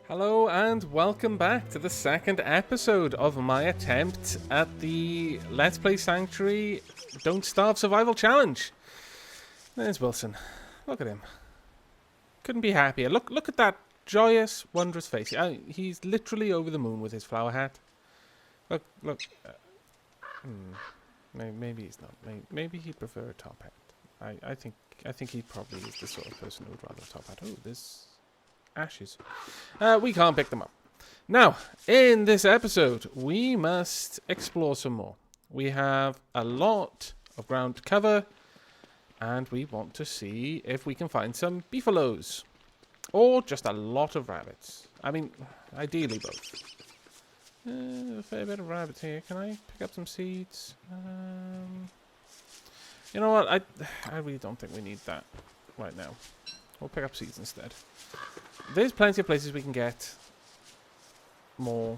Hello and welcome back to the second episode of my attempt at the Let's Play Sanctuary Don't Starve Survival Challenge. There's Wilson. Look at him. Couldn't be happier. Look at that joyous, wondrous face. He's literally over the moon with his flower hat. Look. Maybe he's not. Maybe he'd prefer a top hat. I think he probably is the sort of person who would rather a top hat. Oh, there's ashes. We can't pick them up. Now, in this episode, we must explore some more. We have a lot of ground to cover, and we want to see if we can find some beefaloes. Or just a lot of rabbits. I mean, ideally both. A fair bit of rabbits here. Can I pick up some seeds? You know what? I really don't think we need that right now. We'll pick up seeds instead. There's plenty of places we can get more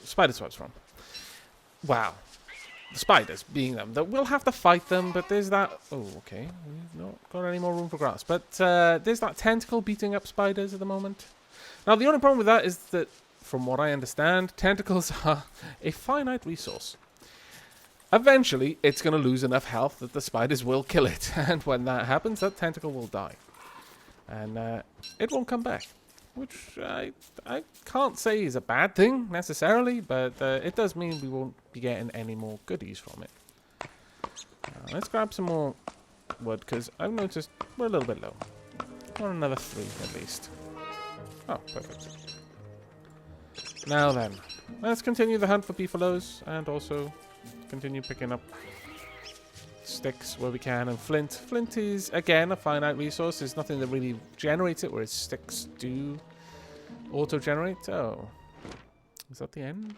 spider swipes from. Wow. The spiders being them. We'll have to fight them, but there's that... Oh, okay. We've not got any more room for grass. But there's that tentacle beating up spiders at the moment. Now, the only problem with that is that, from what I understand, tentacles are a finite resource. Eventually, it's going to lose enough health that the spiders will kill it. And when that happens, that tentacle will die. And it won't come back. Which I can't say is a bad thing, necessarily. But it does mean we won't be getting any more goodies from it. Let's grab some more wood, because I've noticed we're a little bit low. I want another 3 at least. Oh, perfect. Now then, let's continue the hunt for beefaloes. And also continue picking up sticks where we can, and flint. Flint is, again, a finite resource. There's nothing that really generates it, whereas sticks do auto-generate. Oh. Is that the end?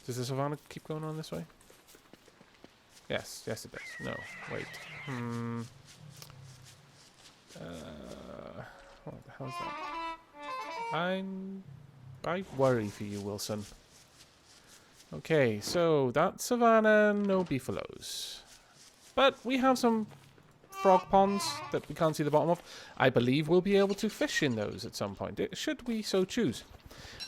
Does the savannah keep going on this way? Yes. Yes, it does. No. Wait. What the hell is that? I worry for you, Wilson. Okay, so that's savannah, no beefaloes. But we have some frog ponds that we can't see the bottom of. I believe we'll be able to fish in those at some point, should we so choose.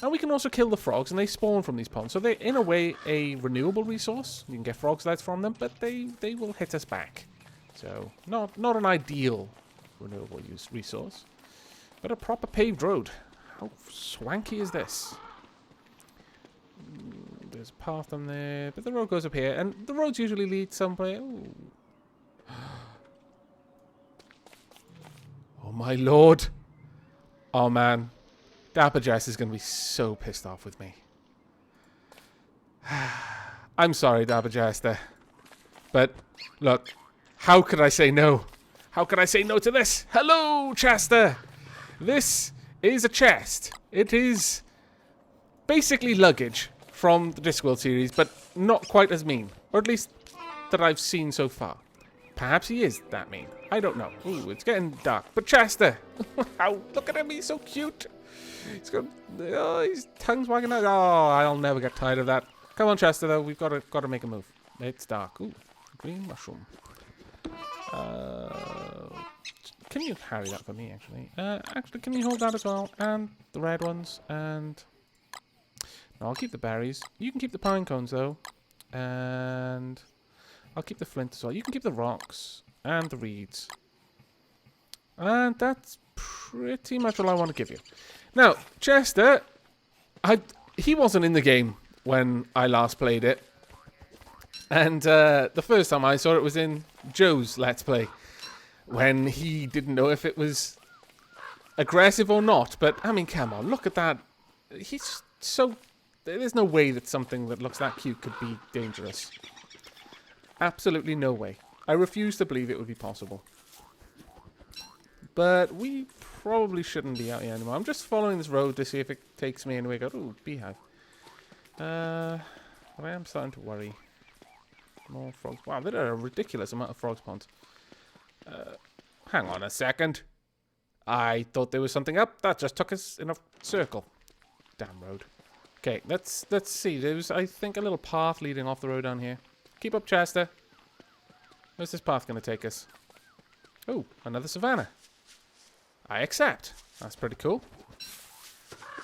And we can also kill the frogs, and they spawn from these ponds. So they're, in a way, a renewable resource. You can get frog sleds from them, but they will hit us back. So, not an ideal renewable resource, but a proper paved road. How swanky is this? There's a path on there, but the road goes up here, and the roads usually lead somewhere. Ooh. Oh my lord! Oh man, Dapper Jess is going to be so pissed off with me. I'm sorry, Dapper Jester, but look, how could I say no? How could I say no to this? Hello, Chester! This is a chest. It is basically luggage from the Discworld series, but not quite as mean. Or at least that I've seen so far. Perhaps he is that mean. I don't know. Ooh, it's getting dark. But Chester! Wow, look at him, he's so cute! He's got... Oh, his tongue's wagging out. Oh, I'll never get tired of that. Come on, Chester, though. We've got to make a move. It's dark. Ooh, green mushroom. Can you carry that for me, actually? Actually, can you hold that as well? And the red ones, and... No, I'll keep the berries. You can keep the pine cones, though. And I'll keep the flint as well. You can keep the rocks and the reeds. And that's pretty much all I want to give you. Now, Chester, he wasn't in the game when I last played it. And the first time I saw it was in Joe's Let's Play, when he didn't know if it was aggressive or not. But, I mean, come on, look at that. He's so... There's no way that something that looks that cute could be dangerous. Absolutely no way. I refuse to believe it would be possible. But we probably shouldn't be out here anymore. I'm just following this road to see if it takes me anywhere. Ooh, beehive. But I am starting to worry. More frogs. Wow, there are a ridiculous amount of frog spawns. Hang on a second. I thought there was something up. That just took us in a circle. Damn road. Okay, let's see. There's, I think, a little path leading off the road down here. Keep up, Chester. Where's this path going to take us? Oh, another savannah. I accept. That's pretty cool.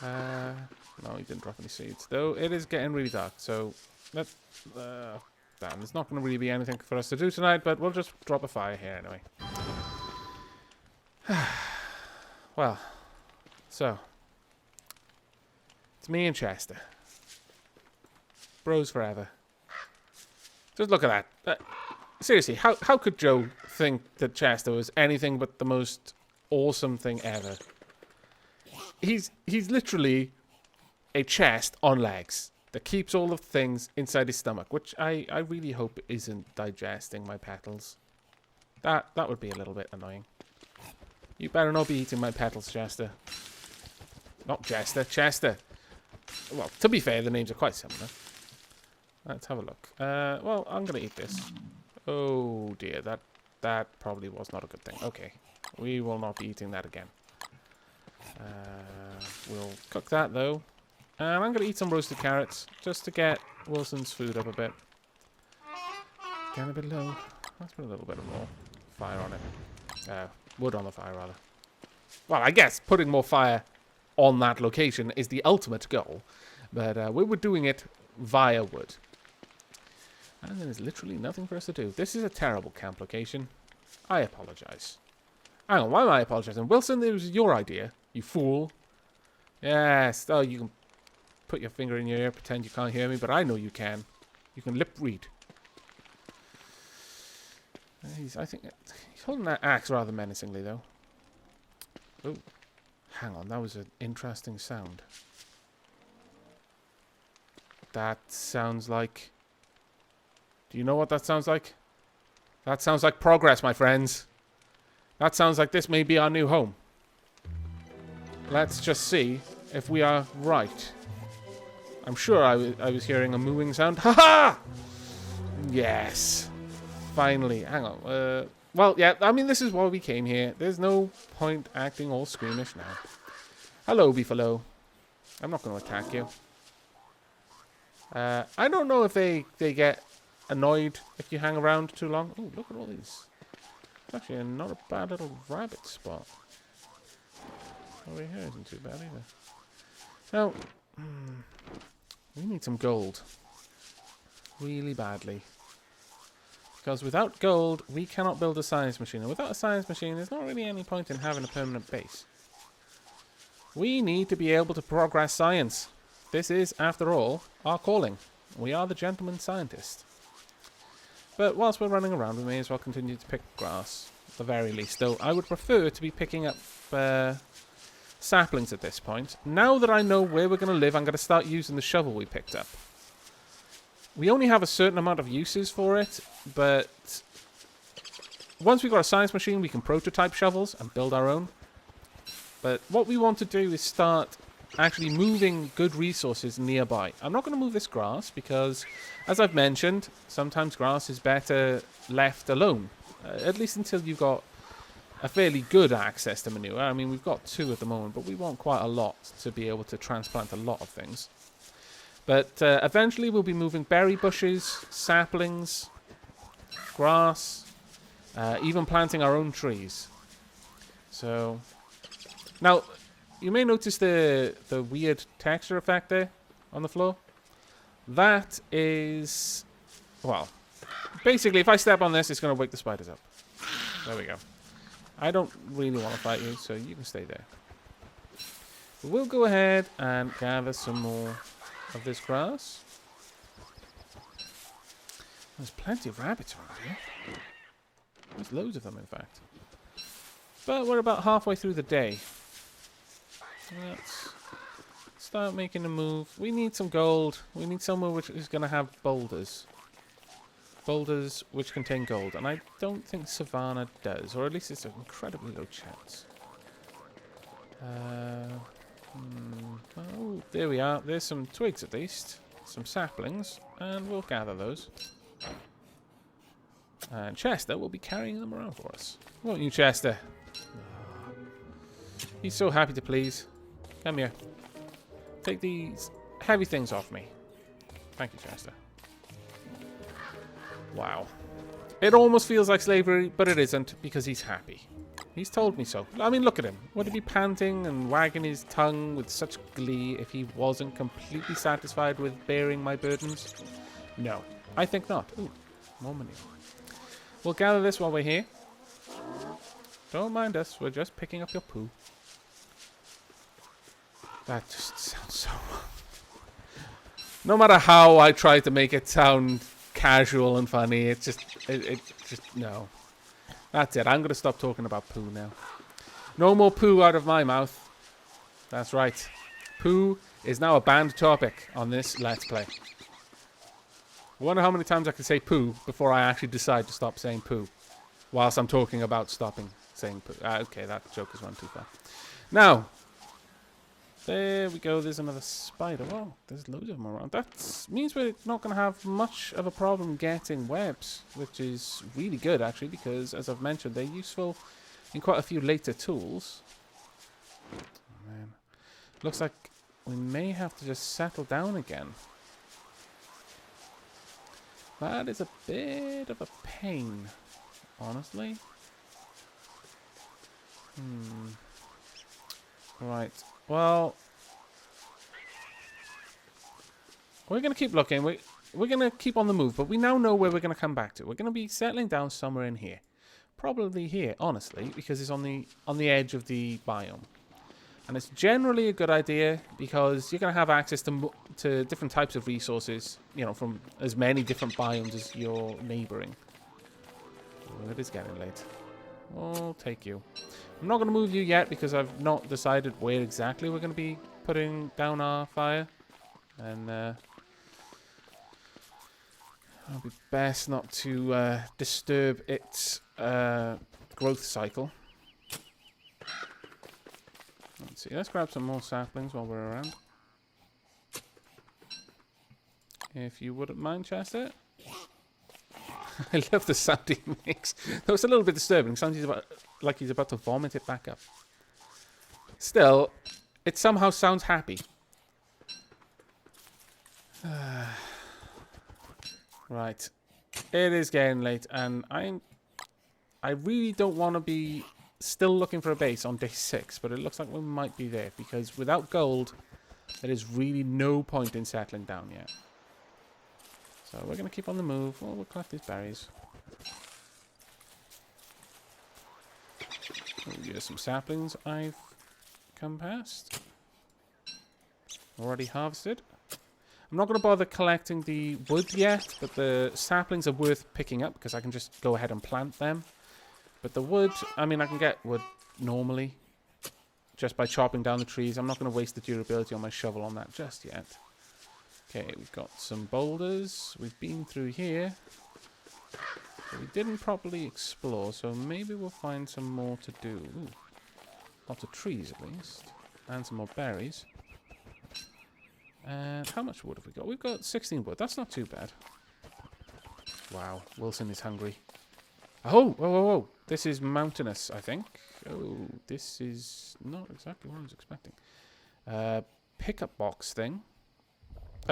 No, he didn't drop any seeds. Though it is getting really dark, so damn, there's not going to really be anything for us to do tonight, but we'll just drop a fire here anyway. Well, so it's me and Chester. Bros forever. Just look at that. Seriously, how could Joe think that Chester was anything but the most awesome thing ever? He's literally a chest on legs that keeps all of the things inside his stomach, which I really hope isn't digesting my petals. That would be a little bit annoying. You better not be eating my petals, Chester. Not Jester, Chester. Well, to be fair, the names are quite similar. Let's have a look. Well, I'm going to eat this. Oh dear, that probably was not a good thing. Okay, we will not be eating that again. We'll cook that though. And I'm going to eat some roasted carrots just to get Wilson's food up a bit. Getting a bit low. Let's put a little bit more fire on it. Wood on the fire, rather. Well, I guess putting more fire on that location is the ultimate goal. But we were doing it via wood. And there is literally nothing for us to do. This is a terrible camp location. I apologize. Hang on, why am I apologizing? Wilson, it was your idea, you fool. Yes, oh, you can put your finger in your ear, pretend you can't hear me, but I know you can. You can lip read. I think he's holding that axe rather menacingly, though. Oh, hang on, that was an interesting sound. That sounds like... Do you know what that sounds like? That sounds like progress, my friends. That sounds like this may be our new home. Let's just see if we are right. I'm sure I was hearing a mooing sound. Ha-ha! Yes. Finally. Hang on. Well, yeah, I mean, this is why we came here. There's no point acting all squeamish now. Hello, Beefalo. I'm not going to attack you. I don't know if they get annoyed if you hang around too long. Oh, look at all these. It's actually not a bad little rabbit spot. Over here isn't too bad either. So, we need some gold. Really badly. Because without gold, we cannot build a science machine. And without a science machine, there's not really any point in having a permanent base. We need to be able to progress science. This is, after all, our calling. We are the gentleman scientist. But whilst we're running around, we may as well continue to pick grass, at the very least. Though I would prefer to be picking up saplings at this point. Now that I know where we're going to live, I'm going to start using the shovel we picked up. We only have a certain amount of uses for it, but once we've got a science machine, we can prototype shovels and build our own. But what we want to do is start actually moving good resources nearby. I'm not going to move this grass because, as I've mentioned, sometimes grass is better left alone. At least until you've got a fairly good access to manure. I mean, we've got 2 at the moment, but we want quite a lot to be able to transplant a lot of things. But eventually we'll be moving berry bushes, saplings, grass, even planting our own trees. So, now, you may notice the weird texture effect there on the floor. That is, well, basically if I step on this, it's going to wake the spiders up. There we go. I don't really want to fight you, so you can stay there. But we'll go ahead and gather some more of this grass. There's plenty of rabbits around here. There's loads of them, in fact. But we're about halfway through the day. Let's start making a move. We need some gold. We need somewhere which is going to have boulders. Boulders which contain gold. And I don't think Savannah does. Or at least it's an incredibly low chance. Oh, there we are. There's some twigs at least. Some saplings. And we'll gather those. And Chester will be carrying them around for us. Won't you, Chester? He's so happy to please. Come here. Take these heavy things off me. Thank you, Chester. Wow. It almost feels like slavery, but it isn't, because he's happy. He's told me so. I mean, look at him. Would he be panting and wagging his tongue with such glee if he wasn't completely satisfied with bearing my burdens? No, I think not. Ooh, more money. We'll gather this while we're here. Don't mind us. We're just picking up your poo. That just sounds so... No matter how I try to make it sound casual and funny, it just, no. That's it. I'm going to stop talking about poo now. No more poo out of my mouth. That's right. Poo is now a banned topic on this Let's Play. I wonder how many times I can say poo before I actually decide to stop saying poo. Whilst I'm talking about stopping saying poo. Okay, that joke has run too far. Now... There we go, there's another spider. Well, there's loads of them around. That means we're not going to have much of a problem getting webs, which is really good, actually, because, as I've mentioned, they're useful in quite a few later tools. Oh, man. Looks like we may have to just settle down again. That is a bit of a pain, honestly. Right. Well, we're going to keep looking. We're going to keep on the move, but we now know where we're going to come back to. We're going to be settling down somewhere in here. Probably here, honestly, because it's on the edge of the biome. And it's generally a good idea because you're going to have access to different types of resources, you know, from as many different biomes as you're neighboring. Oh, it is getting late. I'll take you. I'm not going to move you yet because I've not decided where exactly we're going to be putting down our fire. And it'll be best not to disturb its growth cycle. Let's see. Let's grab some more saplings while we're around. If you wouldn't mind, Chester. I love the sound he makes. That was a little bit disturbing. It sounds like he's about to vomit it back up. Still, it somehow sounds happy. Right. It is getting late, and I really don't want to be still looking for a base on day 6, but it looks like we might be there, because without gold, there is really no point in settling down yet. So we're going to keep on the move. Well, we'll collect these berries. Oh, here's some saplings I've come past. Already harvested. I'm not going to bother collecting the wood yet, but the saplings are worth picking up because I can just go ahead and plant them. But the wood, I mean, I can get wood normally just by chopping down the trees. I'm not going to waste the durability on my shovel on that just yet. Okay, we've got some boulders. We've been through here. But we didn't properly explore, so maybe we'll find some more to do. Ooh, lots of trees at least. And some more berries. And how much wood have we got? We've got 16 wood. That's not too bad. Wow, Wilson is hungry. Oh, whoa, whoa, whoa. This is mountainous, I think. Oh, this is not exactly what I was expecting. Pickup box thing.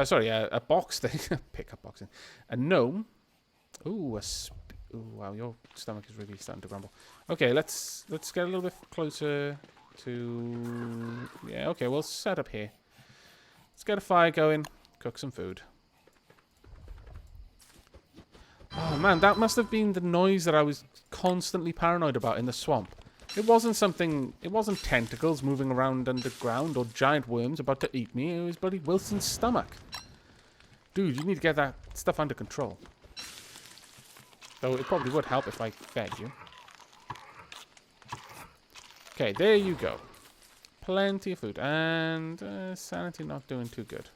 Sorry, a box thing. Pickup boxing. A gnome. Ooh, ooh, wow, your stomach is really starting to grumble. Okay, let's get a little bit closer to... Yeah, okay, we'll set up here. Let's get a fire going. Cook some food. Oh, man, that must have been the noise that I was constantly paranoid about in the swamp. It wasn't something... It wasn't tentacles moving around underground or giant worms about to eat me. It was bloody Wilson's stomach. Dude, you need to get that stuff under control. Though it probably would help if I fed you. Okay, there you go. Plenty of food. And sanity not doing too good.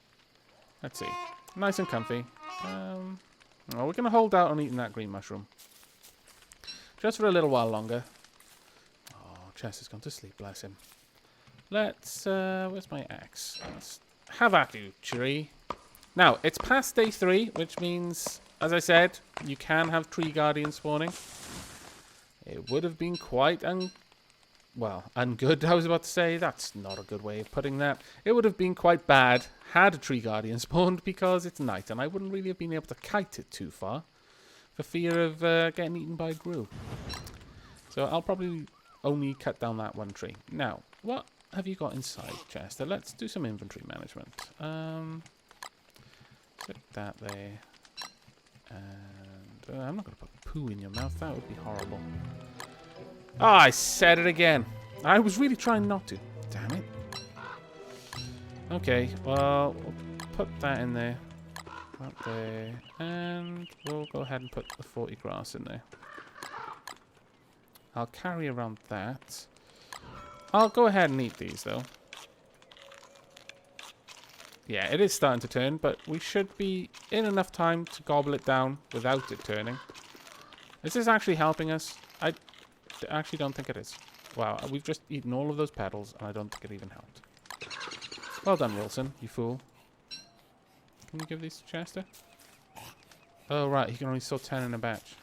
Let's see. Nice and comfy. Well, we're going to hold out on eating that green mushroom. Just for a little while longer. Oh, Chester's gone to sleep, bless him. Let's, where's my axe? Let's have at you, tree. Now, it's past day 3, which means, as I said, you can have tree guardians spawning. It would have been quite ungood, I was about to say. That's not a good way of putting that. It would have been quite bad had a tree guardian spawned because it's night, and I wouldn't really have been able to kite it too far for fear of getting eaten by a grue. So I'll probably only cut down that one tree. Now, what have you got inside, Chester? Let's do some inventory management. Put that there. And I'm not going to put poo in your mouth. That would be horrible. Ah, I said it again. I was really trying not to. Damn it. Okay, well, we'll put that in there. Up there. And we'll go ahead and put the 40 grass in there. I'll carry around that. I'll go ahead and eat these, though. Yeah, it is starting to turn, but we should be in enough time to gobble it down without it turning. Is this actually helping us? I actually don't think it is. Wow, we've just eaten all of those petals, and I don't think it even helped. Well done, Wilson, you fool. Can we give these to Chester? Oh, right, he can only store 10 in a batch.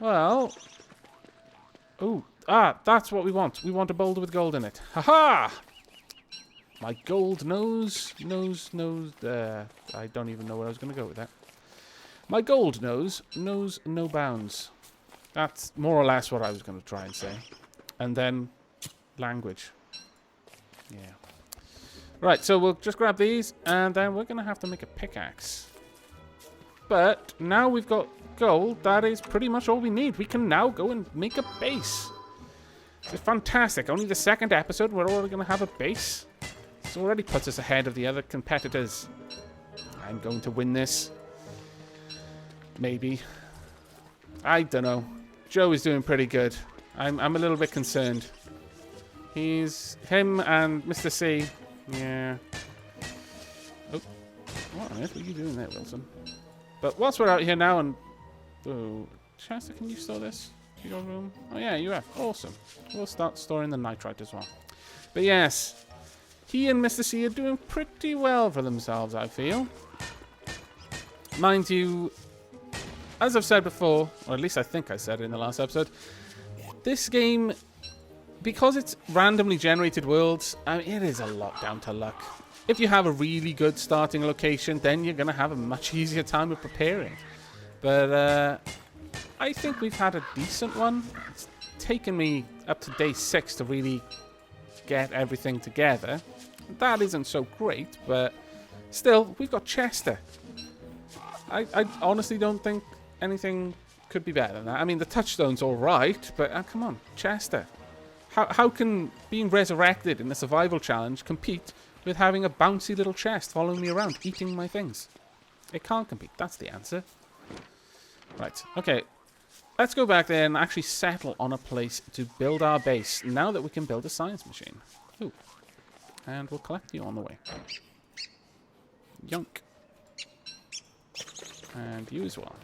Well... Ooh, that's what we want. We want a boulder with gold in it. Ha-ha! My gold knows... I don't even know where I was going to go with that. My gold knows no bounds. That's more or less what I was going to try and say. And then language. Yeah. Right, so we'll just grab these, and then we're going to have to make a pickaxe. But now we've got gold, that is pretty much all we need. We can now go and make a base. It's fantastic. Only the second episode, we're already going to have a base. This already puts us ahead of the other competitors. I'm going to win this. Maybe. I don't know. Joe is doing pretty good. I'm a little bit concerned. Him and Mr. C. Yeah. Oh. What on earth were you doing there, Wilson? But whilst we're out here now and... Oh, Chester, can you store this? Your room? Oh yeah, you have. Awesome. We'll start storing the nitrite as well. But yes, he and Mr. C are doing pretty well for themselves, I feel. Mind you, as I've said before, or at least I think I said it in the last episode, this game, because it's randomly generated worlds, I mean, it is a lot down to luck. If you have a really good starting location, then you're going to have a much easier time of preparing. But I think we've had a decent one. It's taken me up to day 6 to really get everything together. That isn't so great, but still, we've got Chester. I honestly don't think anything could be better than that. I mean, the touchstone's all right, but come on, Chester. How can being resurrected in the survival challenge compete with having a bouncy little chest following me around, eating my things? It can't compete. That's the answer. Right, okay. Let's go back there and actually settle on a place to build our base, now that we can build a science machine. Ooh. And we'll collect you on the way. Yonk. And you as well.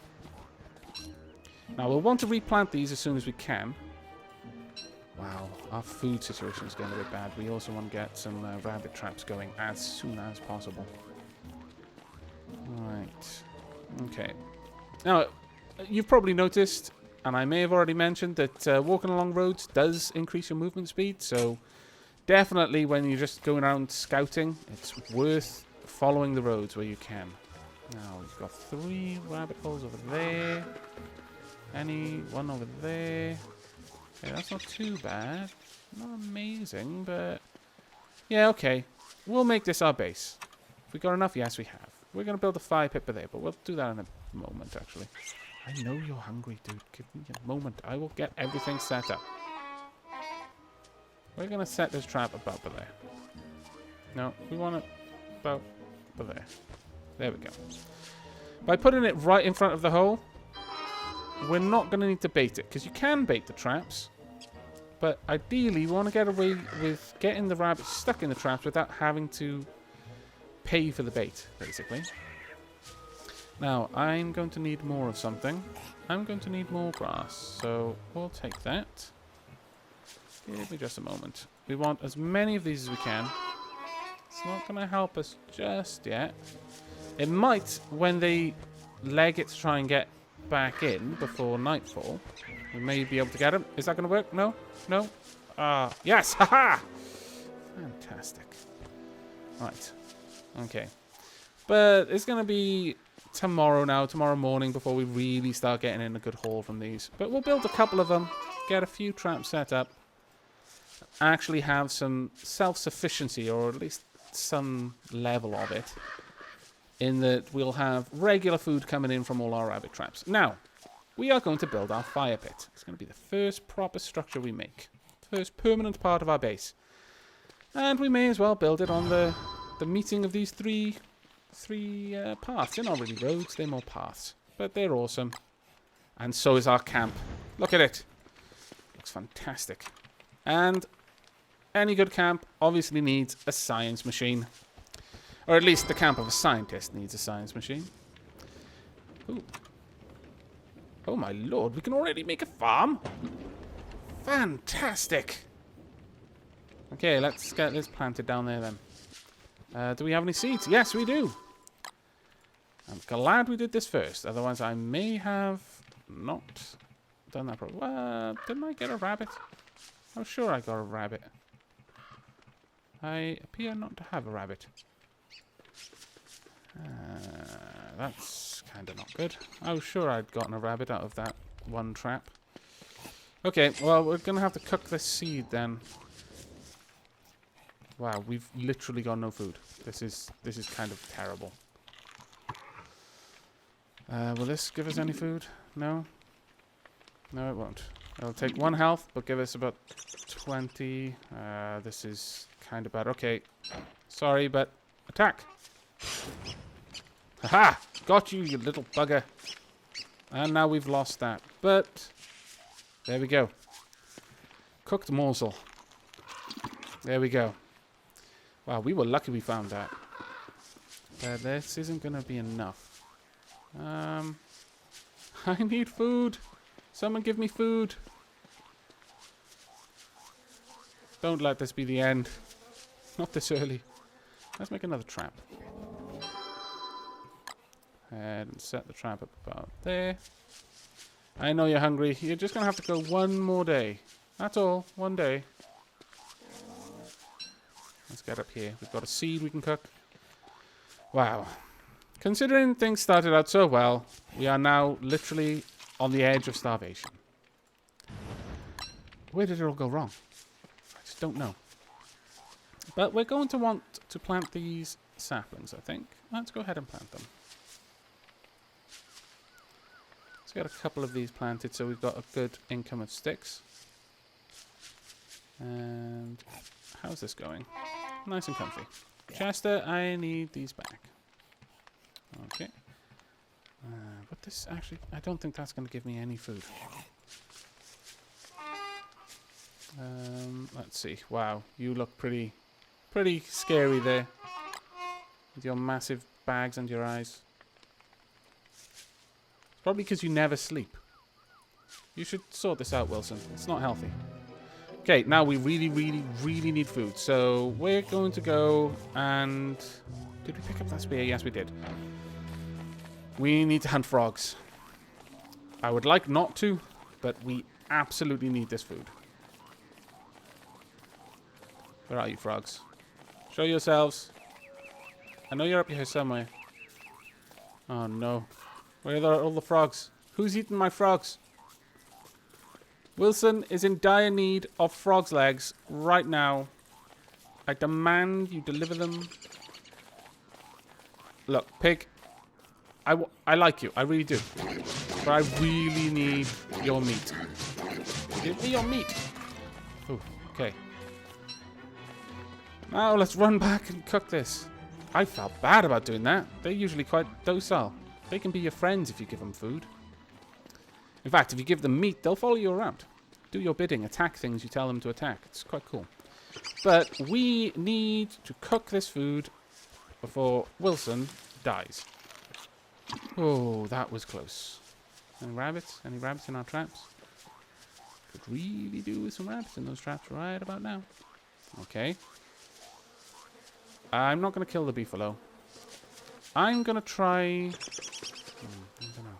Now, we'll want to replant these as soon as we can. Wow, our food situation is getting a bit bad. We also want to get some rabbit traps going as soon as possible. Right. Okay. Now, you've probably noticed, and I may have already mentioned, that walking along roads does increase your movement speed. So, definitely when you're just going around scouting, it's worth following the roads where you can. Now, we've got 3 rabbit holes over there. One over there. Okay, that's not too bad. Not amazing, but... yeah, okay. We'll make this our base. If we got enough, yes, we have. We're going to build a fire pit there, but we'll do that in a moment, actually. I know you're hungry, dude. Give me a moment. I will get everything set up. We're going to set this trap about there. No, we want it about there. There we go. By putting it right in front of the hole, we're not going to need to bait it, because you can bait the traps, but ideally you want to get away with getting the rabbits stuck in the traps without having to pay for the bait, basically. Now, I'm going to need more of something. I'm going to need more grass, so we'll take that. Give me just a moment. We want as many of these as we can. It's not going to help us just yet. It might when they leg it to try and get back in before nightfall. We may be able to get them. Is that going to work? No? No? Yes! Haha! Fantastic. Right. Okay. But it's going to be tomorrow morning, before we really start getting in a good haul from these. But we'll build a couple of them, get a few traps set up, actually have some self-sufficiency, or at least some level of it, in that we'll have regular food coming in from all our rabbit traps. Now, we are going to build our fire pit. It's going to be the first proper structure we make. First permanent part of our base. And we may as well build it on the meeting of these three paths. They're not really roads, they're more paths. But they're awesome. And so is our camp. Look at it. Looks fantastic. And any good camp obviously needs a science machine. Or at least the camp of a scientist needs a science machine. Ooh. Oh my lord, we can already make a farm? Fantastic. Okay, let's get this planted down there then. Do we have any seeds? Yes, we do. I'm glad we did this first. Otherwise, I may have not done that properly. Didn't I get a rabbit? I'm sure I got a rabbit. I appear not to have a rabbit. That's kind of not good. I was sure I'd gotten a rabbit out of that one trap. Okay, well, we're going to have to cook this seed then. Wow, we've literally got no food. This is kind of terrible. Will this give us any food? No? No, it won't. It'll take 1 health, but give us about 20. This is kind of bad. Okay. Sorry, but attack. Haha! Got you, you little bugger. And now we've lost that. But there we go. Cooked morsel. There we go. Wow, we were lucky we found that. But this isn't going to be enough. I need food. Someone give me food. Don't let this be the end. Not this early. Let's make another trap. And set the trap up about there. I know you're hungry. You're just going to have to go one more day. That's all. One day. Let's get up here. We've got a seed we can cook. Wow. Considering things started out so well, we are now literally on the edge of starvation. Where did it all go wrong? I just don't know. But we're going to want to plant these saplings, I think. Let's go ahead and plant them. Let's get a couple of these planted so we've got a good income of sticks. And how's this going? Nice and comfy. Chester, I need these back. Okay. But this actually, I don't think that's going to give me any food. Let's see. Wow, you look pretty scary there. With your massive bags under your eyes. It's probably because you never sleep. You should sort this out, Wilson. It's not healthy. Okay, now we really need food. So we're going to go and... Did we pick up that spear? Yes, we did. We need to hunt frogs. I would like not to, but we absolutely need this food. Where are you, frogs? Show yourselves. I know you're up here somewhere. Oh, no. Where are all the frogs? Who's eating my frogs? Wilson is in dire need of frog's legs right now. I demand you deliver them. Look, pig. I like you. I really do. But I really need your meat. Give me your meat. Ooh, okay. Now let's run back and cook this. I felt bad about doing that. They're usually quite docile. They can be your friends if you give them food. In fact, if you give them meat, they'll follow you around. Do your bidding. Attack things you tell them to attack. It's quite cool. But we need to cook this food before Wilson dies. Oh, that was close. Any rabbits? Any rabbits in our traps? Could really do with some rabbits in those traps right about now. Okay. I'm not going to kill the beefalo. I'm going to try... I don't know.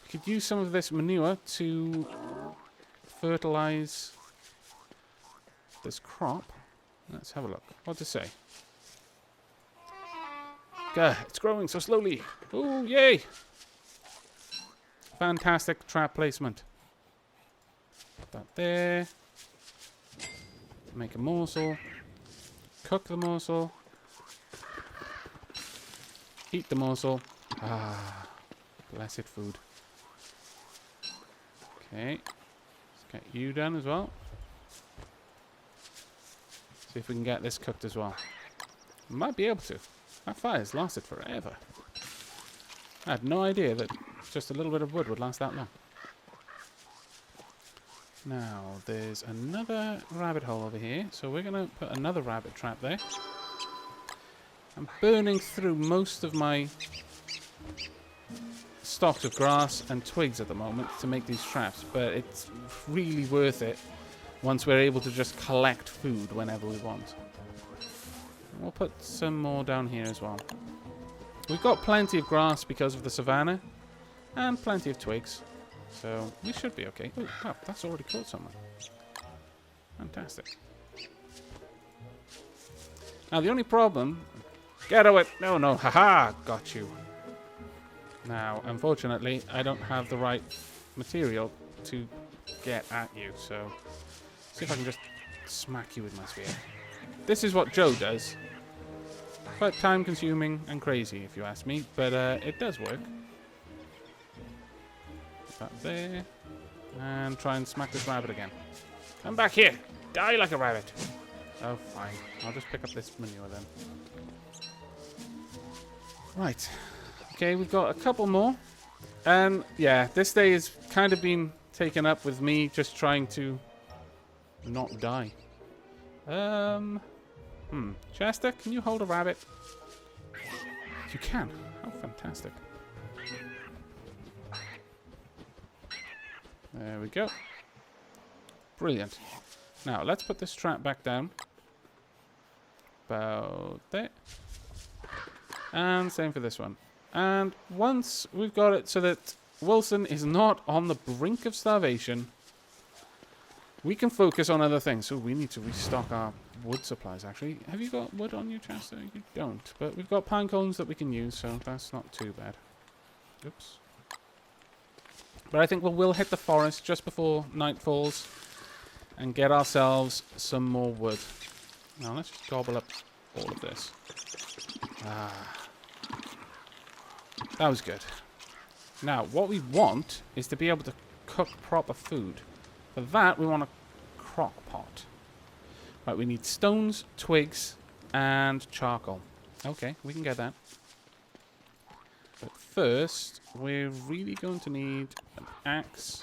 We could use some of this manure to fertilize this crop. Let's have a look. What does it say? Gah, it's growing so slowly. Oh, yay! Fantastic trap placement. that there. Make a morsel. Cook the morsel. Eat the morsel. Ah, blessed food. Okay. Let's get you done as well. See if we can get this cooked as well. Might be able to. That fire's lasted forever. I had no idea that just a little bit of wood would last that long. Now, there's another rabbit hole over here, so we're going to put another rabbit trap there. I'm burning through most of my stalks of grass and twigs at the moment to make these traps, but it's really worth it once we're able to just collect food whenever we want. We'll put some more down here as well. We've got plenty of grass because of the savannah, and plenty of twigs. So, we should be okay. Oh, wow, that's already caught someone. Fantastic. Now, the only problem... Get away! No, no, haha! Got you. Now, unfortunately, I don't have the right material to get at you, so... See if I can just smack you with my spear. This is what Joe does. Quite time-consuming and crazy, if you ask me, but it does work. That there, and try and smack this rabbit again. Come back here! Die like a rabbit! Oh, fine. I'll just pick up this manure then. Right. Okay, we've got a couple more. And, yeah, this day has kind of been taken up with me just trying to not die. Chester, can you hold a rabbit? You can. How fantastic. There we go. Brilliant. Now, let's put this trap back down. About there. And same for this one. And once we've got it so that Wilson is not on the brink of starvation, we can focus on other things. So we need to restock our wood supplies, actually. Have you got wood on you, Chester? You don't. But we've got pine cones that we can use, so that's not too bad. Oops. But I think we'll hit the forest just before night falls and get ourselves some more wood. Now let's just gobble up all of this. That was good. Now, what we want is to be able to cook proper food. For that, we want a crock pot. Right, we need stones, twigs, and charcoal. Okay, we can get that. But first, we're really going to need an axe.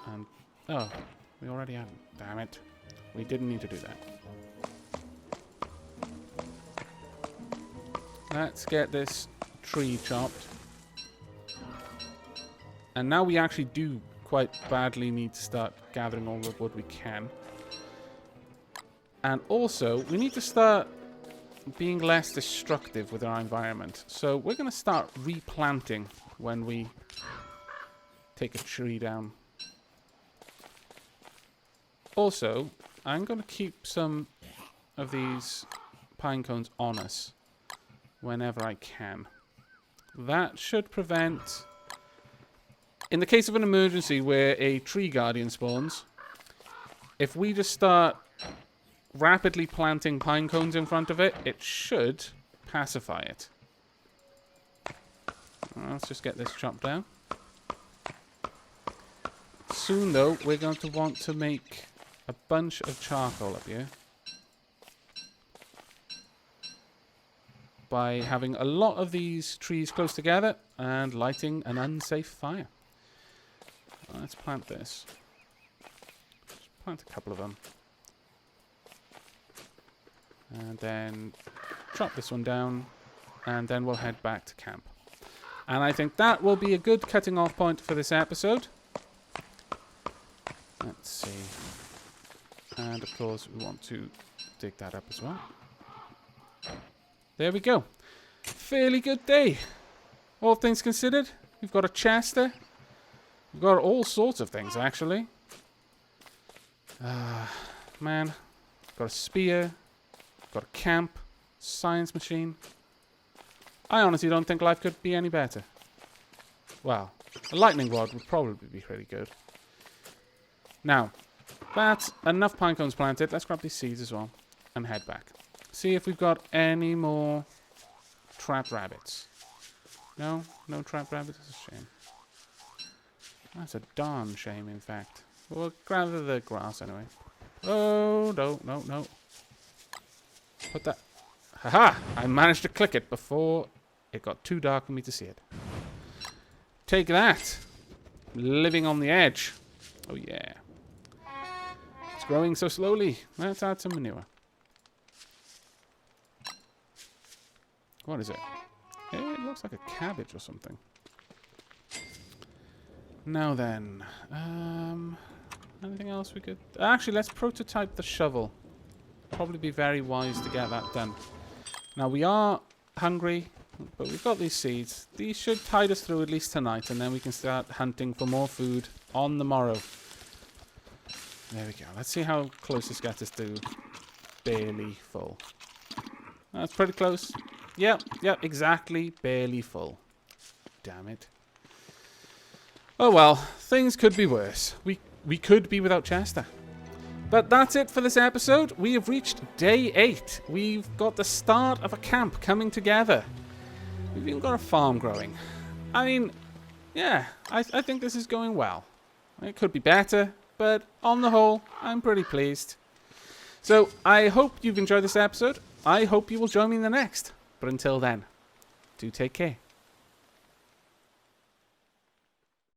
And... oh, we already have it. Damn it. We didn't need to do that. Let's get this tree chopped. And now we actually do quite badly need to start gathering all the wood we can. And also, we need to start being less destructive with our environment. So we're going to start replanting when we take a tree down. Also, I'm going to keep some of these pine cones on us whenever I can. That should prevent... in the case of an emergency where a tree guardian spawns, if we just start rapidly planting pine cones in front of it, it should pacify it. Let's just get this chopped down. Soon, though, we're going to want to make a bunch of charcoal up here by having a lot of these trees close together and lighting an unsafe fire. Let's plant this. Just plant a couple of them. And then chop this one down. And then we'll head back to camp. And I think that will be a good cutting off point for this episode. Let's see. And of course we want to dig that up as well. There we go. Fairly good day. All things considered. We've got a Chester. We've got all sorts of things, actually. Man. Got a spear. Got a camp. Science machine. I honestly don't think life could be any better. Well, a lightning rod would probably be pretty good. Now, that's enough pine cones planted. Let's grab these seeds as well and head back. See if we've got any more trapped rabbits. No? No trapped rabbits? That's a shame. That's a darn shame, in fact. We'll gather the grass anyway. Oh, no, no, no. Put that... Haha! I managed to click it before it got too dark for me to see it. Take that! Living on the edge. Oh, yeah. It's growing so slowly. Let's add some manure. What is it? It looks like a cabbage or something. Now then. Anything else we could... Actually, let's prototype the shovel. Probably be very wise to get that done. Now, we are hungry, but we've got these seeds. These should tide us through at least tonight, and then we can start hunting for more food on the morrow. There we go. Let's see how close this gets us to barely full. That's pretty close. Yep, exactly. Barely full. Damn it. Oh well, things could be worse. We could be without Chester. But that's it for this episode. We have reached day 8. We've got the start of a camp coming together. We've even got a farm growing. I mean, yeah, I think this is going well. It could be better, but on the whole, I'm pretty pleased. So I hope you've enjoyed this episode. I hope you will join me in the next. But until then, do take care.